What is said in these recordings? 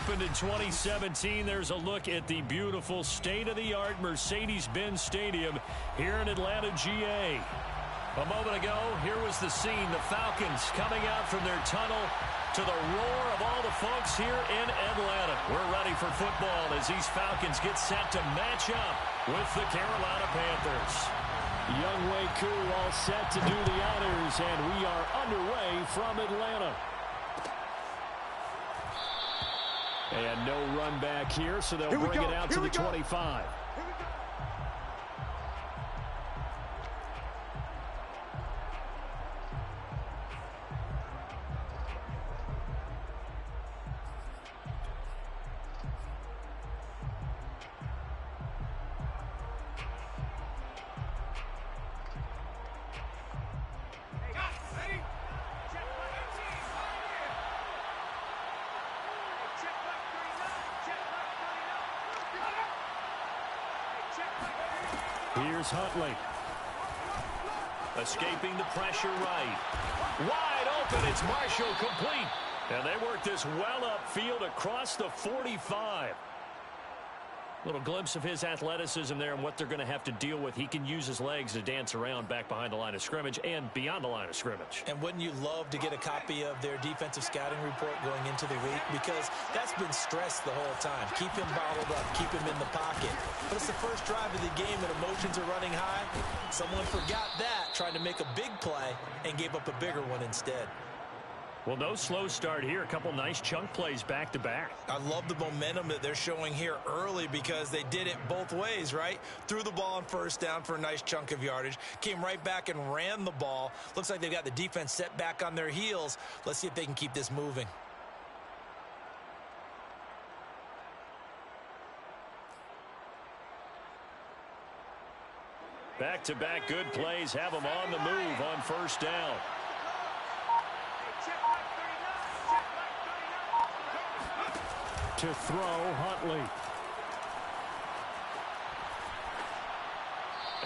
opened in 2017. There's a look at the beautiful state-of-the-art Mercedes-Benz Stadium here in Atlanta, GA. A moment ago, here was the scene. The Falcons coming out from their tunnel to the roar of all the folks here in Atlanta. We're ready for football as these Falcons get set to match up with the Carolina Panthers. Younghoe Koo all set to do the honors, and we are underway from Atlanta. And no run back here, so they'll bring it out to the 25. Here's Huntley. Escaping the pressure right. Wide open, it's Marshall, complete. And they work this well upfield across the 45. Little glimpse of his athleticism there and what they're going to have to deal with. He can use his legs to dance around back behind the line of scrimmage and beyond the line of scrimmage. And wouldn't you love to get a copy of their defensive scouting report going into the week? Because that's been stressed the whole time. Keep him bottled up. Keep him in the pocket. But it's the first drive of the game and emotions are running high. Someone forgot that, trying to make a big play and gave up a bigger one instead. Well, no slow start here. A couple nice chunk plays back-to-back. I love the momentum that they're showing here early because they did it both ways, right? Threw the ball on first down for a nice chunk of yardage. Came right back and ran the ball. Looks like they've got the defense set back on their heels. Let's see if they can keep this moving. Back-to-back good plays have them on the move on first down. To throw, Huntley.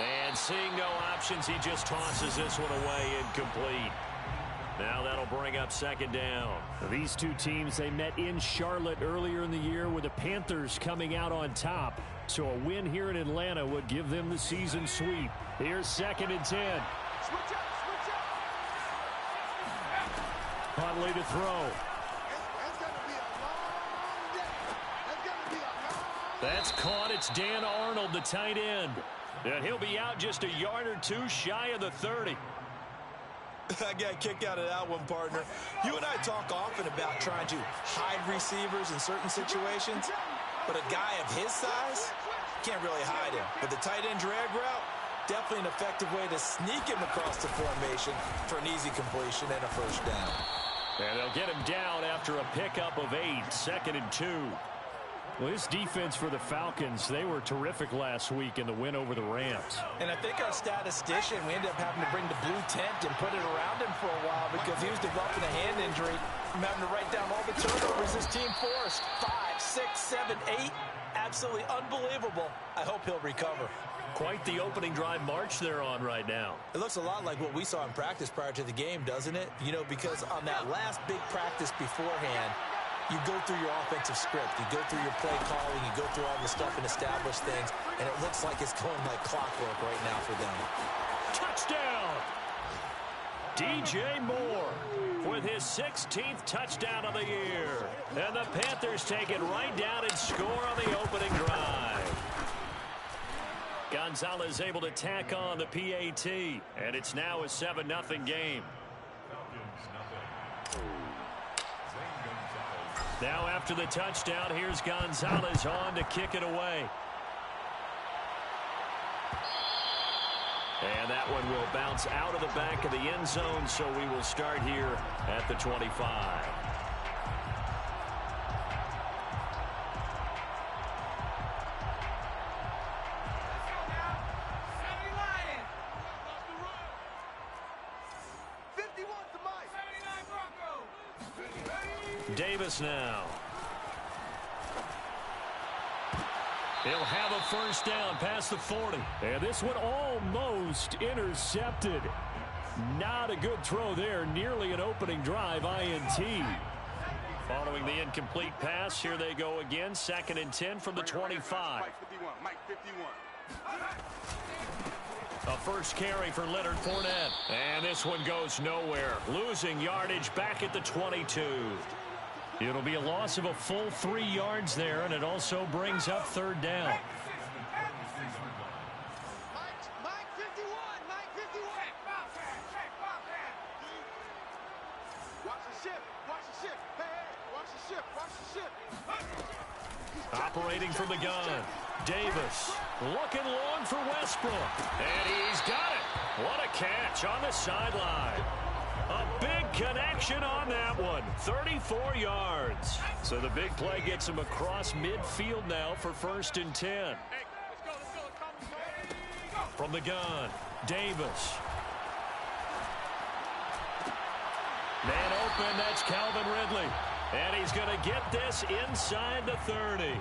And seeing no options, he just tosses this one away, incomplete. Now that'll bring up second down. These two teams, they met in Charlotte earlier in the year with the Panthers coming out on top. So a win here in Atlanta would give them the season sweep. Here's 2nd and 10. Huntley to throw. That's caught. It's Dan Arnold, the tight end. And he'll be out just a yard or two shy of the 30. I got a kick out of that one, partner. You and I talk often about trying to hide receivers in certain situations, but a guy of his size can't really hide him. But the tight end drag route, definitely an effective way to sneak him across the formation for an easy completion and a first down. And they'll get him down after a pickup of 8, 2nd and 2. Well, this defense for the Falcons, they were terrific last week in the win over the Rams. And I think our statistician, we ended up having to bring the blue tent and put it around him for a while because he was developing a hand injury from having to write down all the turnovers this team forced. 5, 6, 7, 8. Absolutely unbelievable. I hope he'll recover. Quite the opening drive march they're on right now. It looks a lot like what we saw in practice prior to the game, doesn't it? You know, because on that last big practice beforehand, you go through your offensive script, you go through your play calling, you go through all the stuff and establish things, and it looks like it's going like clockwork right now for them. Touchdown! DJ Moore with his 16th touchdown of the year. And the Panthers take it right down and score on the opening drive. Gonzalez able to tack on the PAT, and it's now a 7-0 game. Now after the touchdown, here's Gonzalez on to kick it away. And that one will bounce out of the back of the end zone, so we will start here at the 25. Davis now. He'll have a first down past the 40. And this one almost intercepted. Not a good throw there. Nearly an opening drive INT. Following the incomplete pass, here they go again. 2nd and 10 from the 25. A first carry for Leonard Fournette. And this one goes nowhere. Losing yardage back at the 22. It'll be a loss of a full 3 yards there, and it also brings up 3rd down. Operating from the gun. Davis looking long for Westbrook. And he's got it. What a catch on the sideline. A big connection on that one. 34 yards. So the big play gets him across midfield now for 1st and 10. From the gun, Davis. Man open, that's Calvin Ridley. And he's going to get this inside the 30.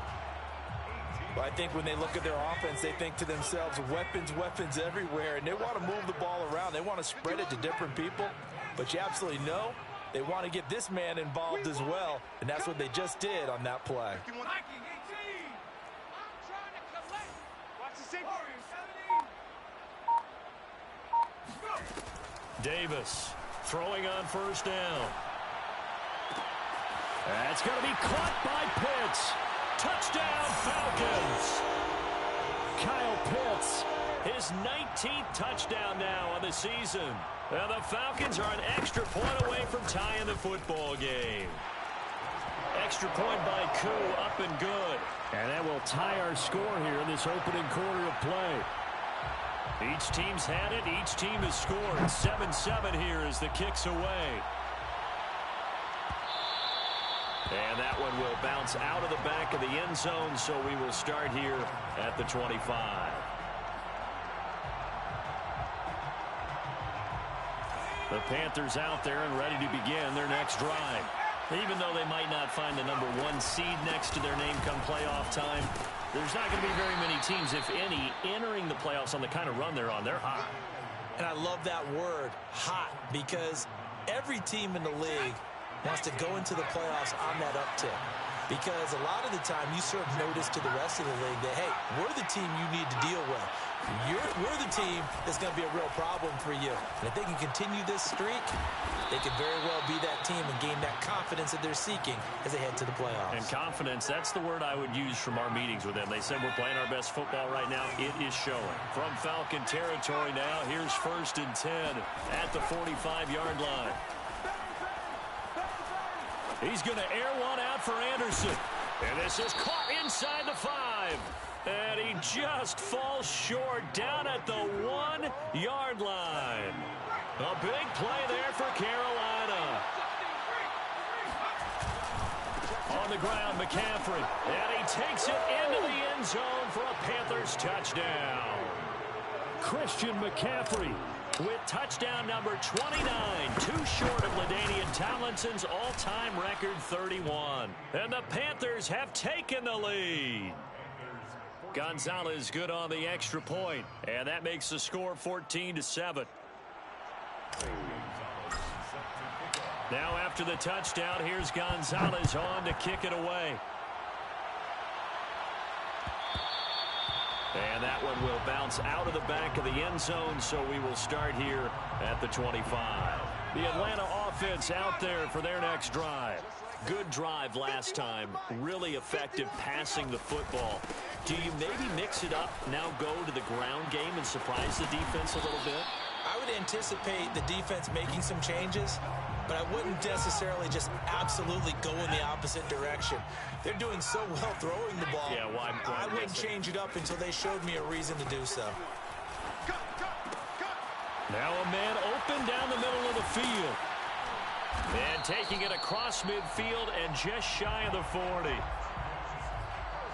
Well, I think when they look at their offense, they think to themselves, weapons everywhere, and they want to move the ball around. They want to spread it to different people, but you absolutely know they want to get this man involved as well, and that's what they just did on that play. Davis throwing on 1st down. That's going to be caught by Pitts. Touchdown, Falcons. Kyle Pitts, his 19th touchdown now on the season. And the Falcons are an extra point away from tying the football game. Extra point by Koo, up and good. And that will tie our score here in this opening quarter of play. Each team's had it. Each team has scored. 7-7 here as the kick's away. And that one will bounce out of the back of the end zone, so we will start here at the 25. The Panthers out there and ready to begin their next drive. Even though they might not find the number 1 seed next to their name come playoff time, there's not going to be very many teams, if any, entering the playoffs on the kind of run they're on. They're hot. And I love that word, hot, because every team in the league wants to go into the playoffs on that uptick. Because a lot of the time you serve notice to the rest of the league that, hey, we're the team you need to deal with. We're the team that's going to be a real problem for you. And if they can continue this streak, they could very well be that team and gain that confidence that they're seeking as they head to the playoffs. And confidence, that's the word I would use from our meetings with them. They said we're playing our best football right now. It is showing. From Falcon territory now, here's 1st and 10 at the 45-yard line. He's going to air one out for Anderson. And this is caught inside the 5. And he just falls short down at the 1-yard line. A big play there for Carolina. On the ground, McCaffrey. And he takes it into the end zone for a Panthers touchdown. Christian McCaffrey with touchdown number 29, too short of LaDainian Tomlinson's all-time record 31. And the Panthers have taken the lead. Gonzalez good on the extra point, and that makes the score 14-7. Now after the touchdown, here's Gonzalez on to kick it away. And that one will bounce out of the back of the end zone, so we will start here at the 25. The Atlanta offense out there for their next drive. Good drive last time. Really effective passing the football. Do you maybe mix it up, now go to the ground game and surprise the defense a little bit? I would anticipate the defense making some changes, but I wouldn't necessarily just absolutely go in the opposite direction. They're doing so well throwing the ball. Yeah, why I wouldn't change it up until they showed me a reason to do so. Now a man open down the middle of the field. And taking it across midfield and just shy of the 40.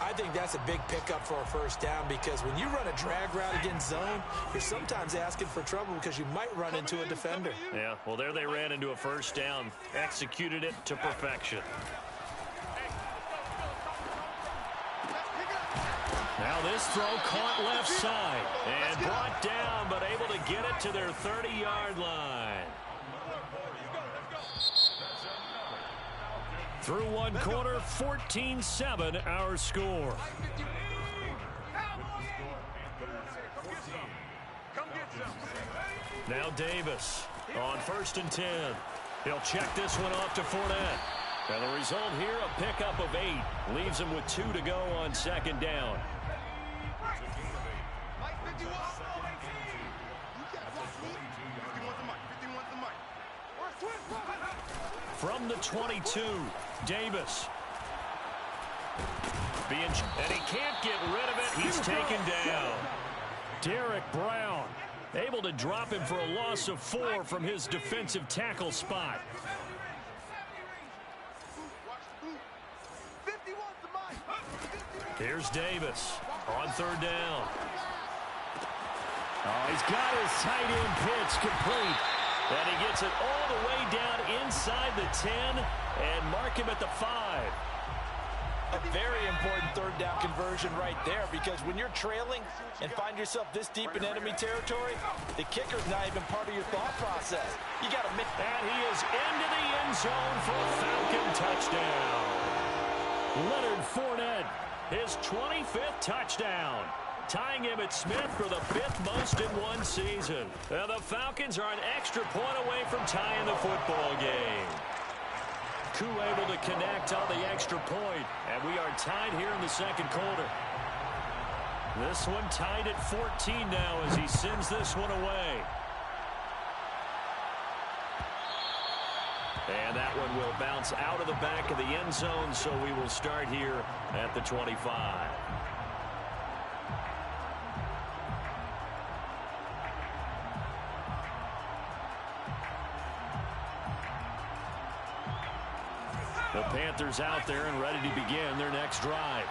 I think that's a big pickup for a first down, because when you run a drag route against zone, you're sometimes asking for trouble because you might run into a defender. Yeah, well, there they ran into a first down. Executed it to perfection. Now this throw caught left side and brought down, but able to get it to their 30-yard line. Through one quarter, 14-7 our score. Now Davis on 1st and 10. He'll check this one off to Fournette. And the result here, a pickup of 8. Leaves him with 2 to go on 2nd down. From the 22, Davis. And he can't get rid of it. He's taken down. Derek Brown able to drop him for a loss of 4 from his defensive tackle spot. Here's Davis on 3rd down. Oh, he's got his tight end pitch complete. And he gets it all the way down inside the 10 and mark him at the 5. A very important 3rd down conversion right there, because when you're trailing and find yourself this deep in enemy territory, the kicker's not even part of your thought process. You got to make. And he is into the end zone for a Falcon touchdown. Leonard Fournette, his 25th touchdown, tying him at Smith for the 5th most in one season. And the Falcons are an extra point away from tying the football game. Koo able to connect on the extra point, and we are tied here in the 2nd quarter. This one tied at 14 now as he sends this one away. And that one will bounce out of the back of the end zone, so we will start here at the 25. The Panthers out there and ready to begin their next drive.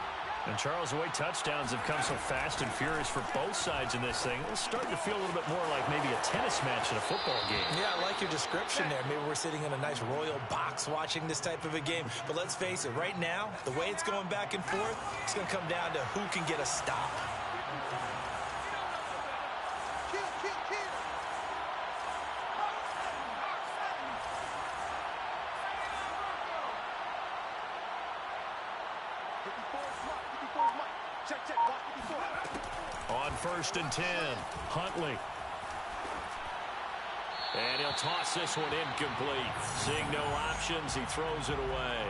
And Charles, the way touchdowns have come so fast and furious for both sides in this thing, it's starting to feel a little bit more like maybe a tennis match in a football game. Yeah, I like your description there. Maybe we're sitting in a nice royal box watching this type of a game. But let's face it, right now, the way it's going back and forth, it's going to come down to who can get a stop. On 1st and 10, Huntley. And he'll toss this one incomplete. Seeing no options, he throws it away.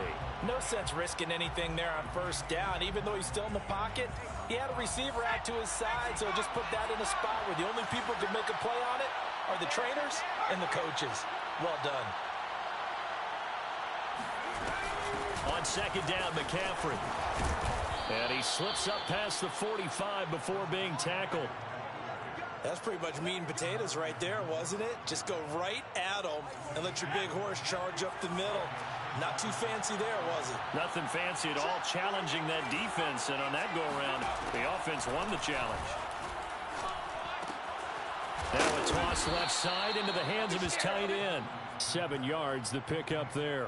No sense risking anything there on 1st down. Even though he's still in the pocket, he had a receiver out to his side, so just put that in a spot where the only people who can make a play on it are the trainers and the coaches. Well done. On 2nd down, McCaffrey. And he slips up past the 45 before being tackled. That's pretty much meat and potatoes right there, wasn't it? Just go right at him and let your big horse charge up the middle. Not too fancy there, was it? Nothing fancy at all, challenging that defense. And on that go-around, the offense won the challenge. Now a toss left side into the hands of his tight end. 7 yards, the pickup there.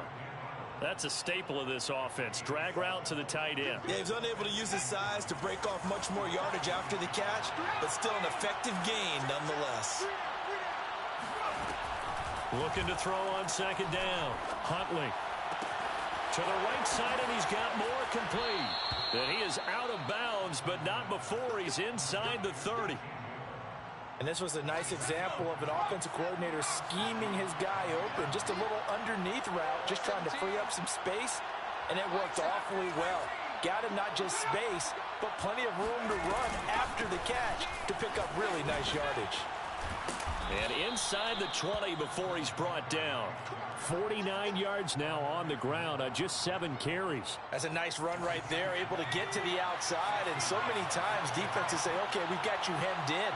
That's a staple of this offense. Drag route to the tight end. Yeah, he's unable to use his size to break off much more yardage after the catch, but still an effective gain nonetheless. Looking to throw on 2nd down. Huntley. To the right side, and he's got more complete. And he is out of bounds, but not before he's inside the 30. And this was a nice example of an offensive coordinator scheming his guy open. Just a little underneath route, just trying to free up some space, and it worked awfully well. Got him not just space, but plenty of room to run after the catch to pick up really nice yardage. And inside the 20 before he's brought down. 49 yards now on the ground on just 7 carries. That's a nice run right there, able to get to the outside, and so many times defenses say, okay, we've got you hemmed in.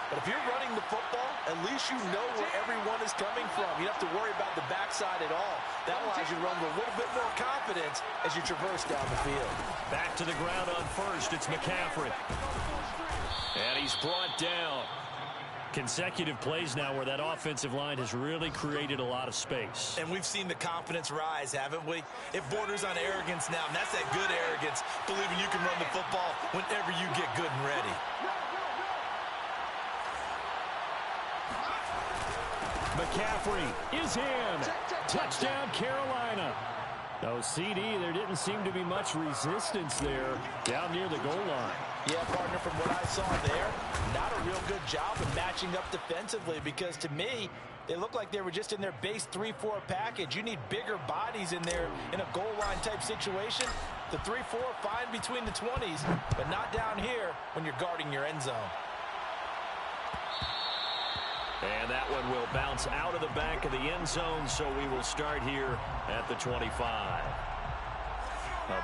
But if you're running the football, at least you know where everyone is coming from. You don't have to worry about the backside at all. That allows you to run with a little bit more confidence as you traverse down the field. Back to the ground on 1st, it's McCaffrey. And he's brought down. Consecutive plays now where that offensive line has really created a lot of space. And we've seen the confidence rise, haven't we? It borders on arrogance now, and that's that good arrogance, believing you can run the football whenever you get good and ready. McCaffrey is in. Touchdown, Carolina. No, CD, there didn't seem to be much resistance there down near the goal line. Yeah, partner, from what I saw there, not a real good job of matching up defensively, because to me, they look like they were just in their base 3-4 package. You need bigger bodies in there in a goal line type situation. The 3-4, fine between the 20s, but not down here when you're guarding your end zone. And that one will bounce out of the back of the end zone, so we will start here at the 25.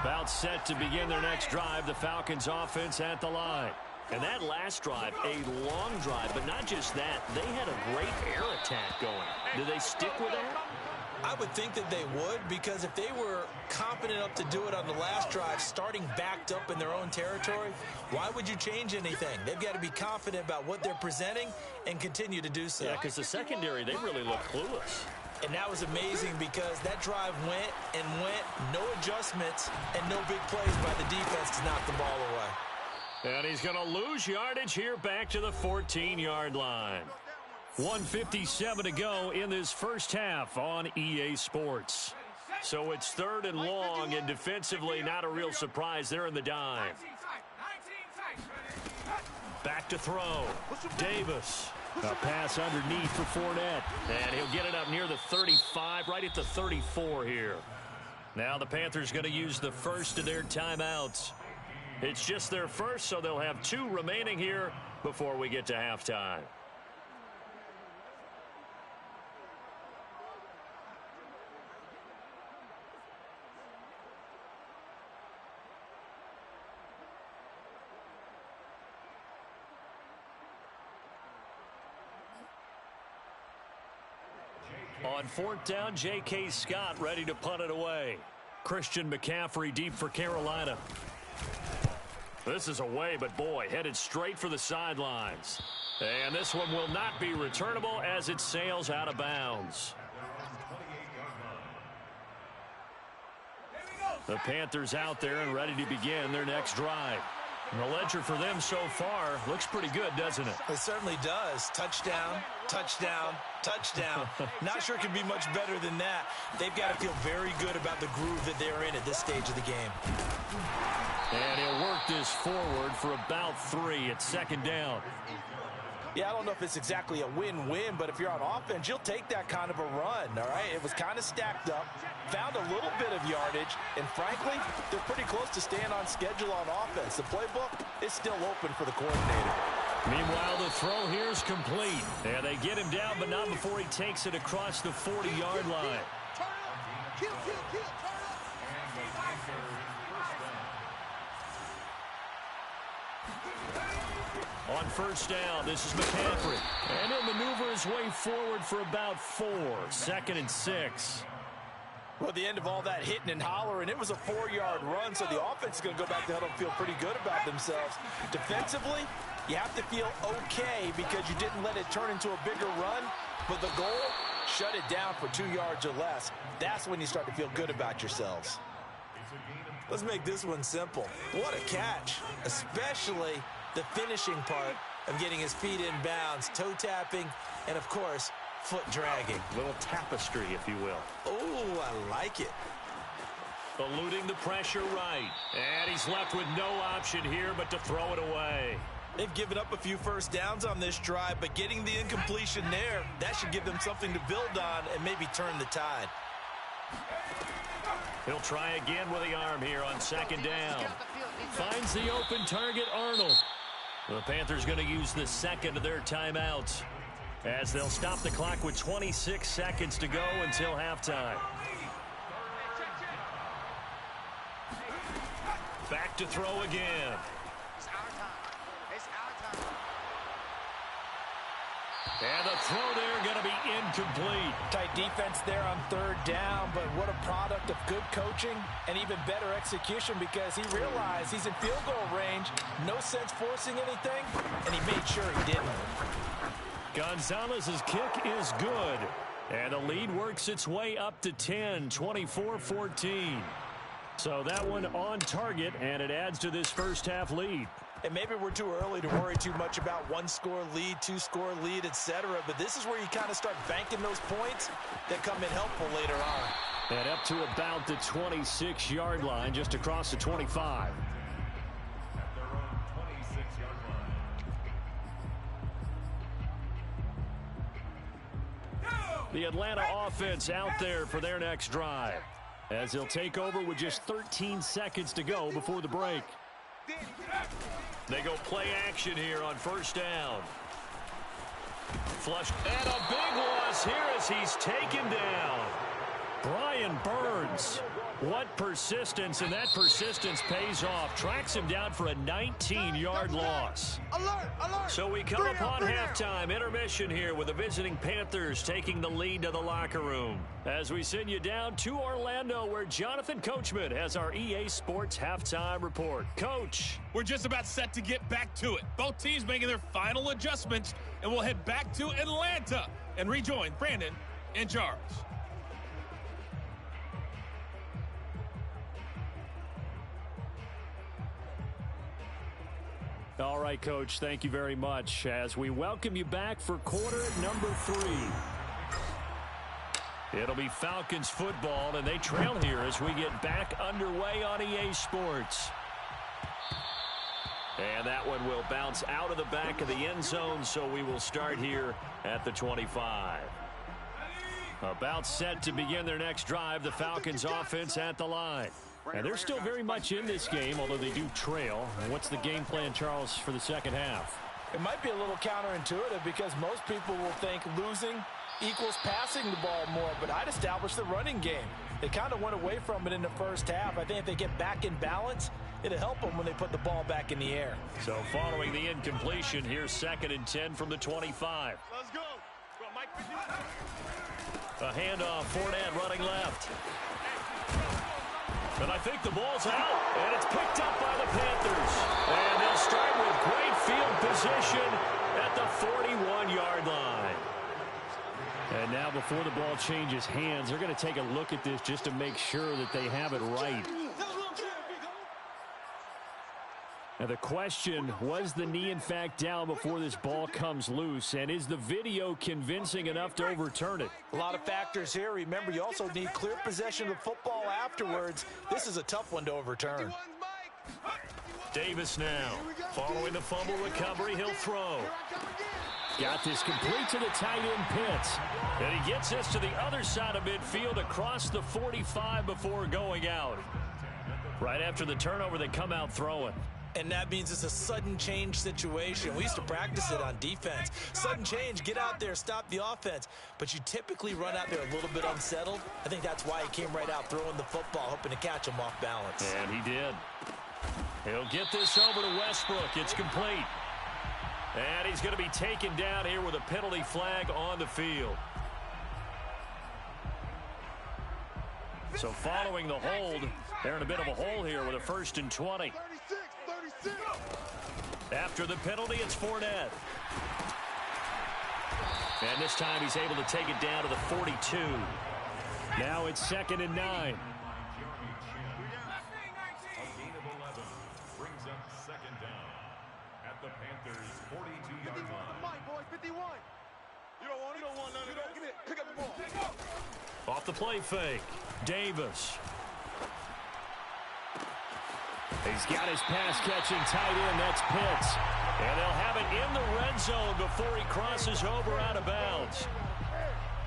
About set to begin their next drive, the Falcons offense at the line. And that last drive, a long drive, but not just that, they had a great air attack going. Do they stick with that? I would think that they would, because if they were confident enough to do it on the last drive, starting backed up in their own territory, why would you change anything? They've got to be confident about what they're presenting and continue to do so. Yeah, because the secondary, they really look clueless. And that was amazing, because that drive went and went, no adjustments, and no big plays by the defense to knock the ball away. And he's going to lose yardage here back to the 14-yard line. 1:57 to go in this first half on EA Sports. So it's 3rd and long, and defensively not a real surprise there in the dime. Back to throw. Davis. A pass underneath for Fournette. And he'll get it up near the 35, right at the 34 here. Now the Panthers going to use the first of their timeouts. It's just their first, so they'll have 2 remaining here before we get to halftime. On 4th down, J.K. Scott ready to punt it away. Christian McCaffrey deep for Carolina. This is away, but boy, headed straight for the sidelines. And this one will not be returnable as it sails out of bounds. The Panthers out there and ready to begin their next drive. And the ledger for them so far looks pretty good, doesn't it? It certainly does. Touchdown, touchdown, touchdown. Not sure it can be much better than that. They've got to feel very good about the groove that they're in at this stage of the game. And he'll work this forward for about 3 at 2nd down. Yeah, I don't know if it's exactly a win-win, but if you're on offense, you'll take that kind of a run, all right? It was kind of stacked up, found a little bit of yardage, and frankly, they're pretty close to staying on schedule on offense. The playbook is still open for the coordinator. Meanwhile, the throw here is complete. And they get him down, but not before he takes it across the 40-yard line. On 1st down, this is McCaffrey. And he'll maneuver his way forward for about 4. 2nd and 6. Well, at the end of all that hitting and hollering, it was a 4-yard run, so the offense is going to go back to huddle and feel pretty good about themselves. Defensively, you have to feel okay because you didn't let it turn into a bigger run, but the goal, shut it down for 2 yards or less. That's when you start to feel good about yourselves. Let's make this one simple. What a catch, especially the finishing part of getting his feet in bounds, toe tapping, and of course, foot dragging. Little tapestry, if you will. Oh, I like it. Eluding the pressure right. And he's left with no option here but to throw it away. They've given up a few first downs on this drive, but getting the incompletion there, that should give them something to build on and maybe turn the tide. He'll try again with the arm here on 2nd down. Finds the open target, Arnold. The Panthers going to use the 2nd of their timeouts as they'll stop the clock with 26 seconds to go until halftime. Back to throw again. And the throw there going to be incomplete. Tight defense there on 3rd down, but what a product of good coaching and even better execution, because he realized he's in field goal range, no sense forcing anything, and he made sure he didn't. Gonzalez's kick is good, and the lead works its way up to 10, 24-14. So that one on target, and it adds to this first half lead. And maybe we're too early to worry too much about 1-score lead, 2-score lead, etc. But this is where you kind of start banking those points that come in helpful later on. And up to about the 26-yard line, just across the 25. The Atlanta offense out there for their next drive, as they'll take over with just 13 seconds to go before the break. They go play action here on first down. Flush, and a big loss here as he's taken down. Brian Burns. What persistence, and that persistence pays off. Tracks him down for a 19-yard loss. Alert. So we come upon halftime intermission here with the visiting Panthers taking the lead to the locker room. As we send you down to Orlando, where Jonathan Coachman has our EA Sports halftime report. Coach. We're just about set to get back to it. Both teams making their final adjustments, and we'll head back to Atlanta and rejoin Brandon and Charles. All right, Coach, thank you very much as we welcome you back for quarter number 3. It'll be Falcons football, and they trail here as we get back underway on EA Sports. And that one will bounce out of the back of the end zone, so we will start here at the 25. About set to begin their next drive, the Falcons offense at the line. And they're still very much in this game, although they do trail. What's the game plan, Charles, for the second half? It might be a little counterintuitive because most people will think losing equals passing the ball more, but I'd establish the running game. They kind of went away from it in the first half. I think if they get back in balance, it'll help them when they put the ball back in the air. So following the incompletion, here's 2nd and 10 from the 25. Let's go. A handoff, Fournette running left. And I think the ball's out, and it's picked up by the Panthers. And they'll start with great field position at the 41-yard line. And now before the ball changes hands, they're going to take a look at this just to make sure that they have it right. Now the question, was the knee in fact down before this ball comes loose? And is the video convincing enough to overturn it? A lot of factors here. Remember, you also need clear possession of the football afterwards. This is a tough one to overturn. Davis now. Following the fumble recovery, he'll throw. Got this complete to the tight end Pitts. And he gets this to the other side of midfield across the 45 before going out. Right after the turnover, they come out throwing. And that means it's a sudden change situation. We used to practice it on defense. Sudden change, get out there, stop the offense. But you typically run out there a little bit unsettled. I think that's why he came right out throwing the football, hoping to catch him off balance. And he did. He'll get this over to Westbrook. It's complete. And he's going to be taken down here with a penalty flag on the field. So following the hold, they're in a bit of a hole here with a 1st and 20. After the penalty, it's Fournette. And this time he's able to take it down to the 42. Now it's 2nd and 9. Brings up 2nd down at the Panthers' 42-yard line. 51. You don't want it. You don't want none of it. Give it. Pick up the ball. Off the play fake. Davis. He's got his pass-catching tight end. That's Pitts. And they'll have it in the red zone before he crosses over out of bounds.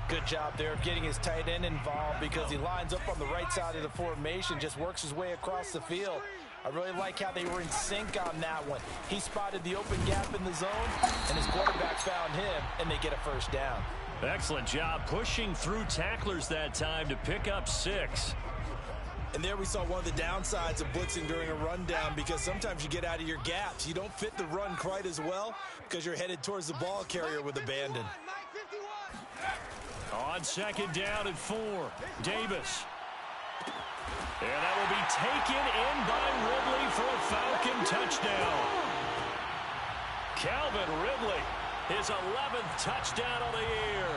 Good job there of getting his tight end involved because he lines up on the right side of the formation, just works his way across the field. I really like how they were in sync on that one. He spotted the open gap in the zone, and his quarterback found him, and they get a 1st down. Excellent job pushing through tacklers that time to pick up 6. And there we saw one of the downsides of blitzing during a rundown because sometimes you get out of your gaps. You don't fit the run quite as well because you're headed towards the ball carrier with abandon. On 2nd down and 4, Davis. And that will be taken in by Ridley for a Falcon touchdown. Calvin Ridley, his 11th touchdown of the year.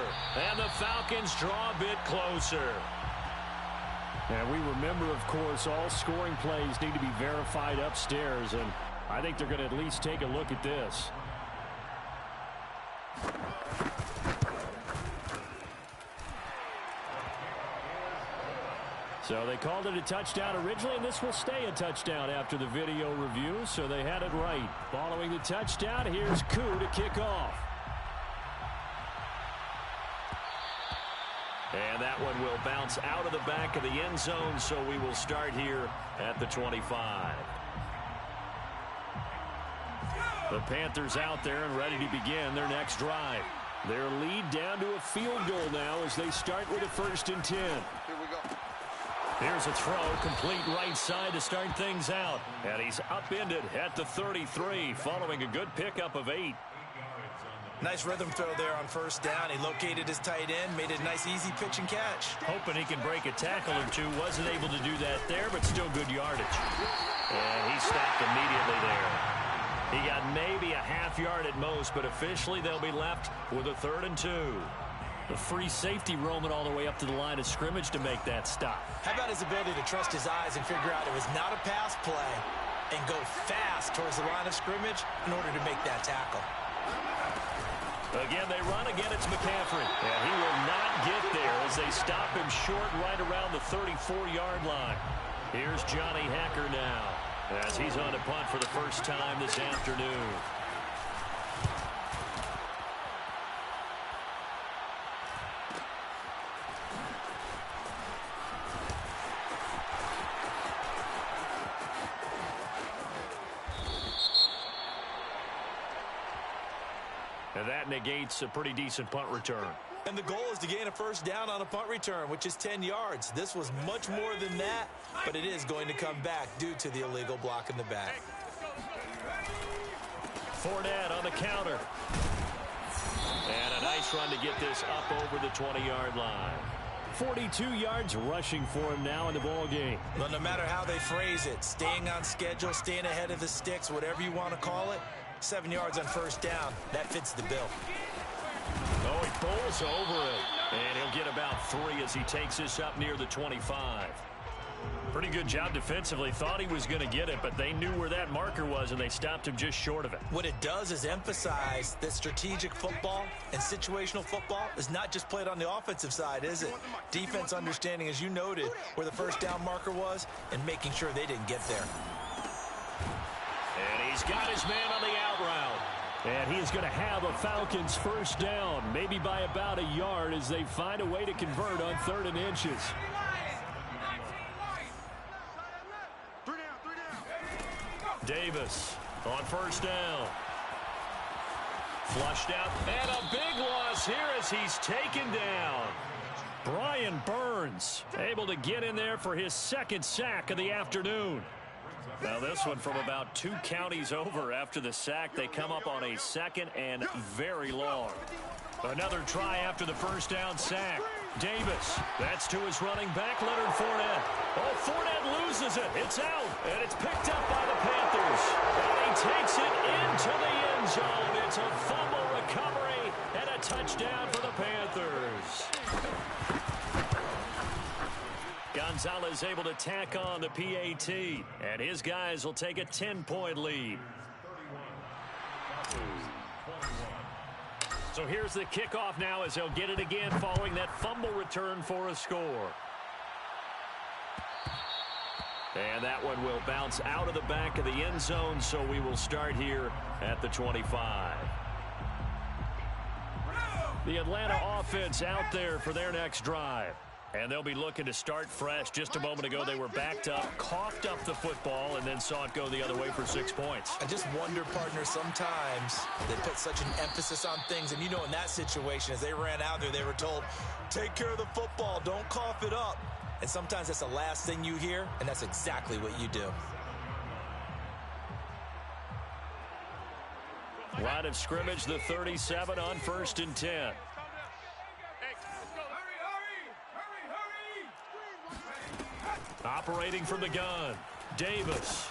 And the Falcons draw a bit closer. And we remember, of course, all scoring plays need to be verified upstairs, and I think they're going to at least take a look at this. So they called it a touchdown originally, and this will stay a touchdown after the video review, so they had it right. Following the touchdown, here's Koo to kick off. And that one will bounce out of the back of the end zone, so we will start here at the 25. The Panthers out there and ready to begin their next drive. Their lead down to a field goal now as they start with a 1st and 10. Here we go. Here's a throw, complete right side to start things out. And he's upended at the 33, following a good pickup of 8. Nice rhythm throw there on 1st down. He located his tight end, made it a nice easy pitch and catch. Hoping he can break a tackle or two. Wasn't able to do that there, but still good yardage. And he stopped immediately there. He got maybe a half yard at most, but officially they'll be left with a 3rd and 2. The free safety roaming all the way up to the line of scrimmage to make that stop. How about his ability to trust his eyes and figure out it was not a pass play and go fast towards the line of scrimmage in order to make that tackle. Again, they run. Again, it's McCaffrey. And he will not get there as they stop him short right around the 34-yard line. Here's Johnny Hacker now as he's on a punt for the first time this afternoon. And that negates a pretty decent punt return. And the goal is to gain a 1st down on a punt return, which is 10 yards. This was much more than that, but it is going to come back due to the illegal block in the back. Fournette on the counter. And a nice run to get this up over the 20-yard line. 42 yards rushing for him now in the ball game. Well, no matter how they phrase it, staying on schedule, staying ahead of the sticks, whatever you want to call it, 7 yards on 1st down, that fits the bill. Oh, he pulls over it. And he'll get about 3 as he takes this up near the 25. Pretty good job defensively. Thought he was going to get it, but they knew where that marker was, and they stopped him just short of it. What it does is emphasize that strategic football and situational football is not just played on the offensive side, is it? Defense understanding, as you noted, where the 1st down marker was and making sure they didn't get there. And he's got his man on the out route. And he is going to have a Falcons 1st down, maybe by about a yard as they find a way to convert on 3rd and inches. Davis on 1st down. Flushed out, and a big loss here as he's taken down. Brian Burns able to get in there for his 2nd sack of the afternoon. Now this one from about 2 counties over after the sack. They come up on a 2nd and very long. Another try after the 1st down sack. Davis, that's to his running back, Leonard Fournette. Oh, Fournette loses it. It's out, and it's picked up by the Panthers. And he takes it into the end zone. It's a fumble recovery and a touchdown for the Panthers. Gonzalez able to tack on the PAT, and his guys will take a 10-point lead. So here's the kickoff now as they'll get it again following that fumble return for a score. And that one will bounce out of the back of the end zone, so we will start here at the 25. The Atlanta offense out there for their next drive. And they'll be looking to start fresh. Just a moment ago, they were backed up, coughed up the football, and then saw it go the other way for 6 points. I just wonder, partner, sometimes they put such an emphasis on things. And, you know, in that situation, as they ran out there, they were told, take care of the football, don't cough it up. And sometimes that's the last thing you hear, and that's exactly what you do. Line of scrimmage, the 37 on 1st and 10. Operating from the gun, Davis.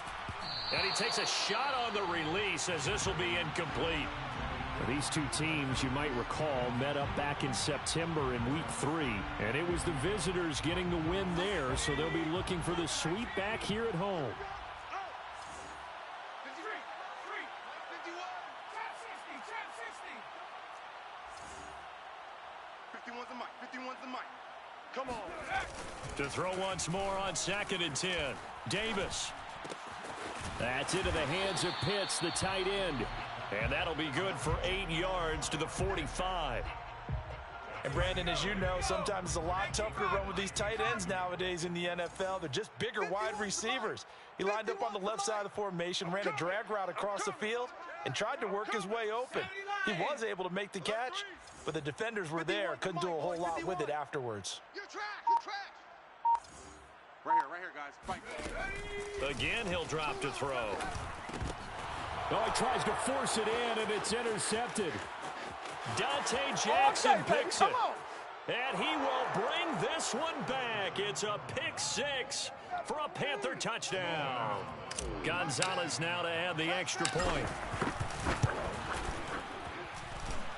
And he takes a shot on the release as this will be incomplete. These two teams, you might recall, met up back in September in Week 3. And it was the visitors getting the win there, so they'll be looking for the sweep back here at home. Come on. To throw once more on 2nd and 10. Davis. That's into the hands of Pitts, the tight end. And that'll be good for 8 yards to the 45. And Brandon, as you know, sometimes it's a lot tougher to run with these tight ends nowadays in the NFL. They're just bigger wide receivers. He lined up on the left side of the formation, ran a drag route across the field, and tried to work his way open. He was able to make the catch, but the defenders were there. Couldn't do a whole lot with it afterwards. Right here, guys. Fight. Again, he'll drop to throw. Oh, he tries to force it in, and it's intercepted. Dante Jackson picks it. And he will bring this one back. It's a pick 6 for a Panther touchdown. Gonzalez now to add the extra point.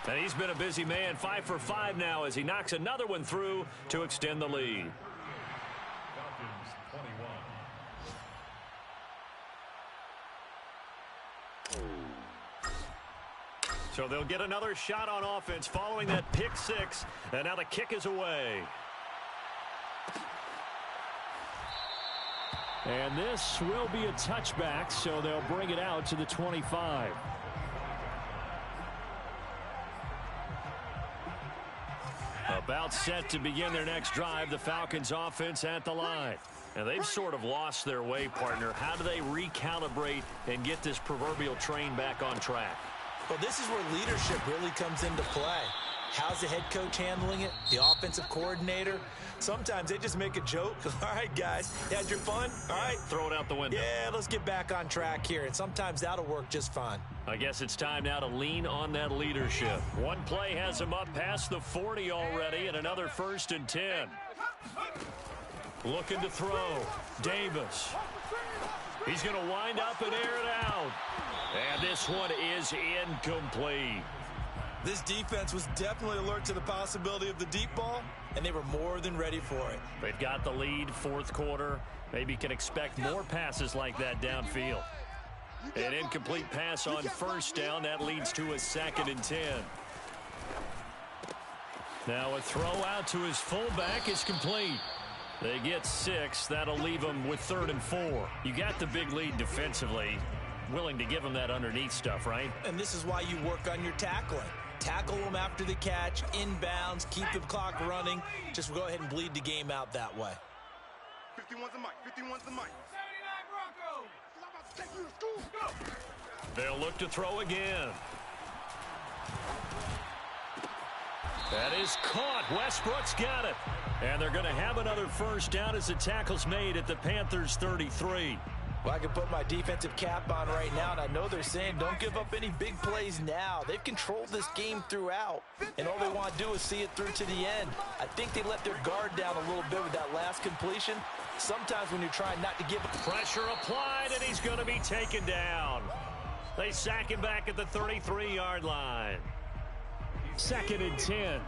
And he's been a busy man, 5 for 5 now as he knocks another one through to extend the lead. Falcons 21. So they'll get another shot on offense following that pick 6. And now the kick is away. And this will be a touchback, so they'll bring it out to the 25. About set to begin their next drive, the Falcons offense at the line. And they've sort of lost their way, partner. How do they recalibrate and get this proverbial train back on track? Well, this is where leadership really comes into play. How's the head coach handling it? The offensive coordinator? Sometimes they just make a joke. All right, guys, you had your fun? All right. Throw it out the window. Yeah, let's get back on track here. And sometimes that'll work just fine. I guess it's time now to lean on that leadership. One play has him up past the 40 already, and another 1st and 10. Looking to throw. Davis. He's going to wind up and air it out. And this one is incomplete. This defense was definitely alert to the possibility of the deep ball, and they were more than ready for it. They've got the lead, 4th quarter. Maybe can expect more passes like that downfield. An incomplete pass on 1st down. That leads to a 2nd and 10. Now a throw out to his fullback is complete. They get 6. That'll leave them with 3rd and 4. You got the big lead defensively. Willing to give them that underneath stuff, right? And this is why you work on your tackling. Tackle them after the catch, inbounds, keep the clock running. Just go ahead and bleed the game out that way. 51's the mic. 51's the mic. 79 Broncos. They'll look to throw again. That is caught. Westbrook's got it. And they're going to have another 1st down as the tackle's made at the Panthers' 33. Well, I can put my defensive cap on right now, and I know they're saying don't give up any big plays now. They've controlled this game throughout, and all they want to do is see it through to the end. I think they let their guard down a little bit with that last completion. Sometimes when you're trying not to give pressure applied, and he's going to be taken down. They sack him back at the 33-yard line. 2nd and 10.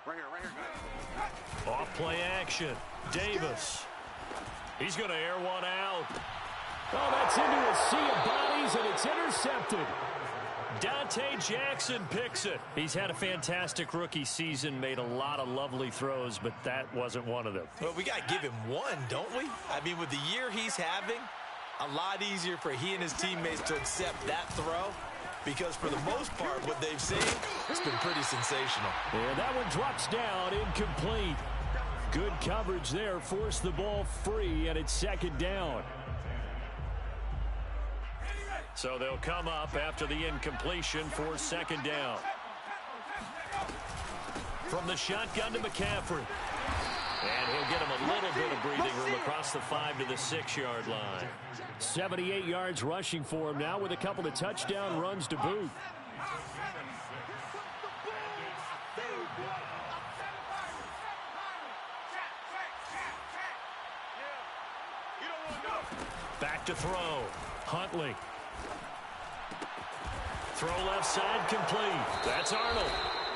Right here, guys. Off play action. Davis. He's going to air one out. Oh, that's into a sea of bodies, and it's intercepted. Dante Jackson picks it. He's had a fantastic rookie season, made a lot of lovely throws, but that wasn't one of them. Well, we got to give him one, don't we? I mean, with the year he's having, a lot easier for he and his teammates to accept that throw, because for the most part, what they've seen, it's been pretty sensational. And that one drops down, incomplete. Good coverage there, forced the ball free, and it's 2nd down. So they'll come up after the incompletion for 2nd down. From the shotgun to McCaffrey. And he'll get him a little bit of breathing room across the 5 to the 6-yard line. 78 yards rushing for him now with a couple of touchdown runs to boot. Back to throw. Huntley. Throw left side complete. That's Arnold.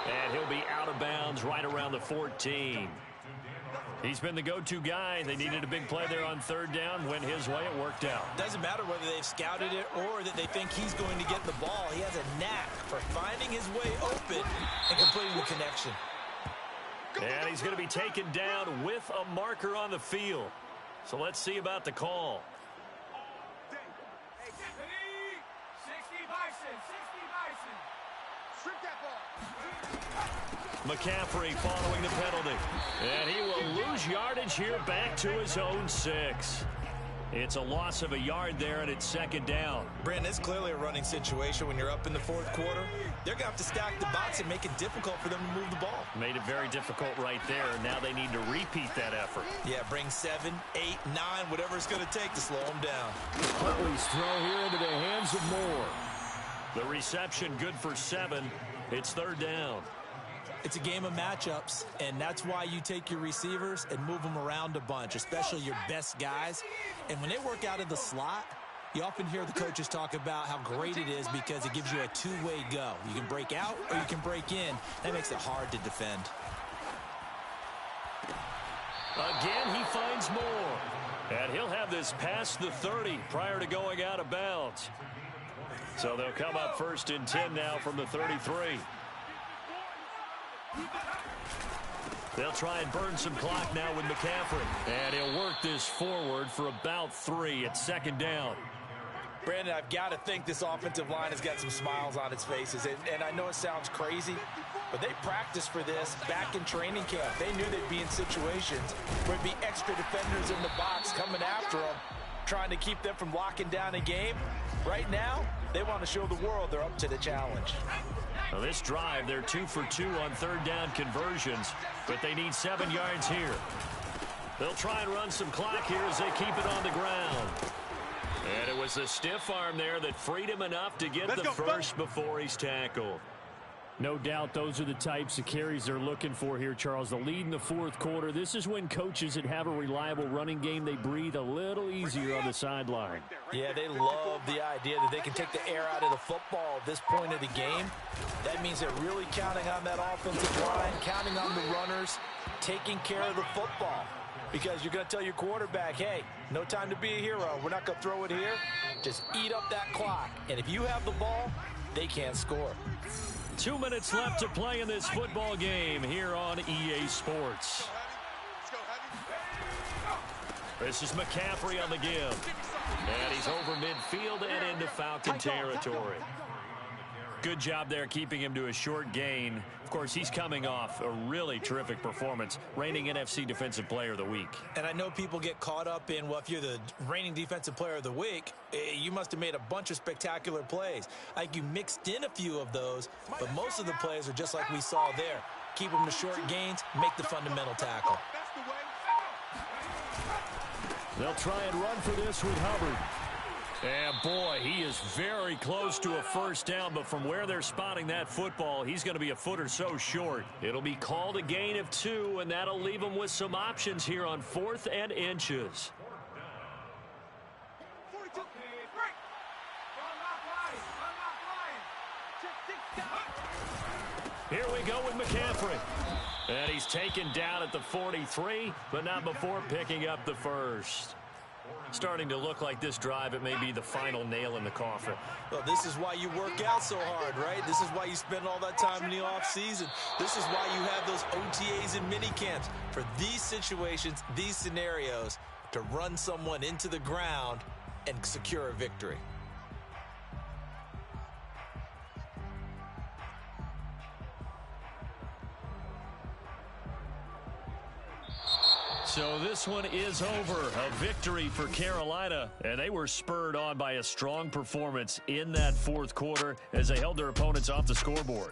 And he'll be out of bounds right around the 14. He's been the go-to guy. They needed a big play there on third down. Went his way. It worked out. Doesn't matter whether they've scouted it or that they think he's going to get the ball. He has a knack for finding his way open and completing the connection. And he's going to be taken down with a marker on the field. So let's see about the call. McCaffrey following the penalty. And he will lose yardage here back to his own 6. It's a loss of a yard there, and it's second down. Brandon, it's clearly a running situation when you're up in the fourth quarter. They're going to have to stack the box and make it difficult for them to move the ball. Made it very difficult right there. Now they need to repeat that effort. Yeah, bring 7, 8, 9, whatever it's going to take to slow them down. Huntley's throw here into the hands of Moore. The reception good for 7. It's third down. It's a game of matchups, and that's why you take your receivers and move them around a bunch, especially your best guys. And when they work out of the slot, you often hear the coaches talk about how great it is because it gives you a two-way go. You can break out or you can break in. That makes it hard to defend. Again, he finds Moore. And he'll have this past the 30 prior to going out of bounds. So they'll come up first and 10 now from the 33. They'll try and burn some clock now with McCaffrey. And he'll work this forward for about 3. It's second down. Brandon, I've got to think this offensive line has got some smiles on its faces. And I know it sounds crazy, but they practiced for this back in training camp. They knew they'd be in situations where there'd be extra defenders in the box coming after them, trying to keep them from locking down a game. Right now, they want to show the world they're up to the challenge. Now this drive, they're 2 for 2 on third down conversions, but they need 7 yards here. They'll try and run some clock here as they keep it on the ground. And it was the stiff arm there that freed him enough to get the first before he's tackled. No doubt those are the types of carries they're looking for here, Charles. The lead in the fourth quarter. This is when coaches that have a reliable running game, they breathe a little easier on the sideline. Yeah, they love the idea that they can take the air out of the football at this point of the game. That means they're really counting on that offensive line, counting on the runners, taking care of the football. Because you're going to tell your quarterback, hey, no time to be a hero. We're not going to throw it here. Just eat up that clock. And if you have the ball, they can't score. 2 minutes left to play in this football game here on EA Sports. This is McCaffrey on the give. And he's over midfield and into Falcon territory. Good job there keeping him to a short gain. Of course, he's coming off a really terrific performance, reigning NFC Defensive Player of the Week. And I know people get caught up in, well, if you're the reigning Defensive Player of the Week, you must have made a bunch of spectacular plays. Like you mixed in a few of those, but most of the plays are just like we saw there. Keep them to short gains, make the fundamental tackle. They'll try and run for this with Hubbard. And boy, he is very close to a first down, but from where they're spotting that football, he's going to be a foot or so short. It'll be called a gain of 2, and that'll leave him with some options here on 4th and inches. Here we go with McCaffrey. And he's taken down at the 43, but not before picking up the first. Starting to look like this drive, it may be the final nail in the coffin. Well, this is why you work out so hard, right? This is why you spend all that time in the offseason. This is why you have those OTAs and mini camps. For these situations, these scenarios, to run someone into the ground and secure a victory. So this one is over. A victory for Carolina, and they were spurred on by a strong performance in that fourth quarter as they held their opponents off the scoreboard.